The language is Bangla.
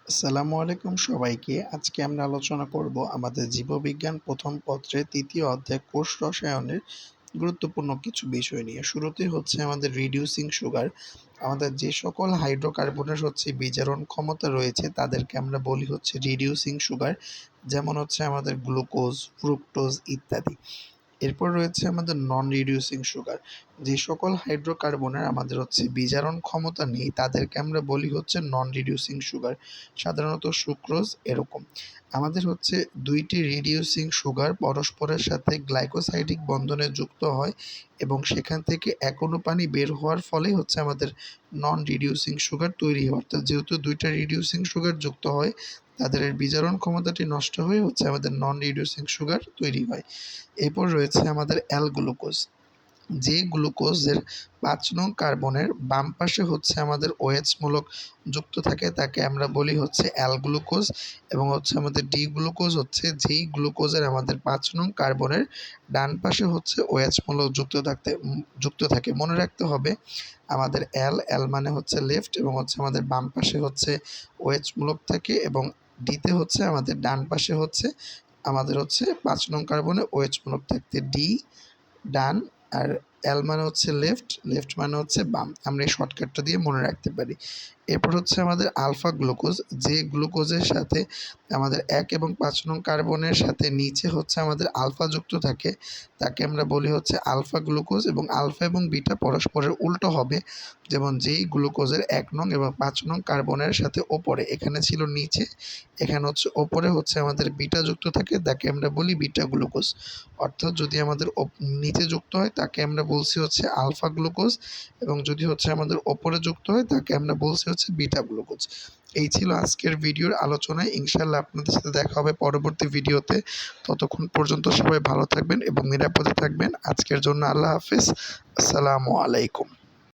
আসসালামু আলাইকুম সবাইকে। আজকে আমরা আলোচনা করব আমাদের জীববিজ্ঞান প্রথম পত্রের ৩য় অধ্যায় কোষ রসায়নের গুরুত্বপূর্ণ কিছু বিষয় নিয়ে। শুরুতেই হচ্ছে আমাদের রিডিউসিং সুগার। আমাদের যে সকল হাইড্রোকার্বনের বিজারণ ক্ষমতা রয়েছে তাদেরকে আমরা বলি হচ্ছে রিডিউসিং সুগার। যেমন হচ্ছে আমাদের গ্লুকোজ, ফ্রুক্টোজ ইত্যাদি। এরপর রয়েছে আমাদের নন রিডিউসিং সুগার। যে সকল হাইড্রোকার্বনের বিজারণ ক্ষমতা নেই তাদেরকে আমরা বলি হচ্ছে নন রিডিউসিং সুগার, সাধারণত সুক্রোজ এরকম। আমাদের ২টি রিডিউসিং সুগার পরস্পরের সাথে গ্লাইকোসাইডিক বন্ধনে যুক্ত হয় এবং সেখান থেকে এক অণু পানি বের হওয়ার ফলেই আমাদের নন রিডিউসিং সুগার তৈরি হয়। অর্থাৎ যেহেতু ২টা রিডিউসিং সুগার যুক্ত হয় তাদের বিজারণ ক্ষমতাটি নষ্ট হয়ে আমাদের নন রিডিউসিং সুগার তৈরি হয়। এরপর রয়েছে আমাদের অ্যাল-গ্লুকোজ। যে গ্লুকোজের ৫ নং কার্বনের বাম পাশে আমাদের OH মূলক যুক্ত থাকে তাকে আমরা বলি অ্যাল-গ্লুকোজ এবং আমাদের ডি-গ্লুকোজ যেই গ্লুকোজের আমাদের ৫ নং কার্বনের ডান পাশে OH মূলক যুক্ত থাকে। মনে রাখতে হবে আমাদের অ্যাল মানে লেফট এবং আমাদের বাম পাশে OH মূলক থাকে এবং ডিতে আমাদের ডান পাশে আমাদের ৫ নং কার্বনে OH মূলক থাকতে ডি ডান আর এল মানে লেফট, লেফট মানে বাম। আমরা এই শর্টকাটটা দিয়ে মনে রাখতে পারি। এরপর আমাদের আলফা গ্লুকোজ। যে গ্লুকোজের সাথে আমাদের ১ এবং ৫ নং কার্বনের সাথে নিচে আমাদের আলফা যুক্ত থাকে তাকে আমরা বলি আলফা গ্লুকোজ এবং আলফা এবং বিটা পরস্পরের উল্টো হবে। যেমন যেই গ্লুকোজের ১ নং এবং ৫ নং কার্বনের সাথে ওপরে, এখানে ছিল নিচে, এখানে ওপরে আমাদের বিটা যুক্ত থাকে তাকে আমরা বলি বিটা গ্লুকোজ। অর্থাৎ যদি আমাদের নিচে যুক্ত হয় তাকে আমরা বলছি আলফা গ্লুকোজ এবং যদি আমাদের ওপরে যুক্ত হয় তাকে আমরা বলছি বিটা গ্লুকোজ। এই ছিল আজকের ভিডিওর আলোচনায়। ইনশাআল্লাহ আপনাদের সাথে দেখা হবে পরবর্তী ভিডিওতে। ততক্ষণ পর্যন্ত সবাই ভালো থাকবেন এবং নিরাপদে থাকবেন। আজকের জন্য আল্লাহ হাফেজ। আসসালামু আলাইকুম।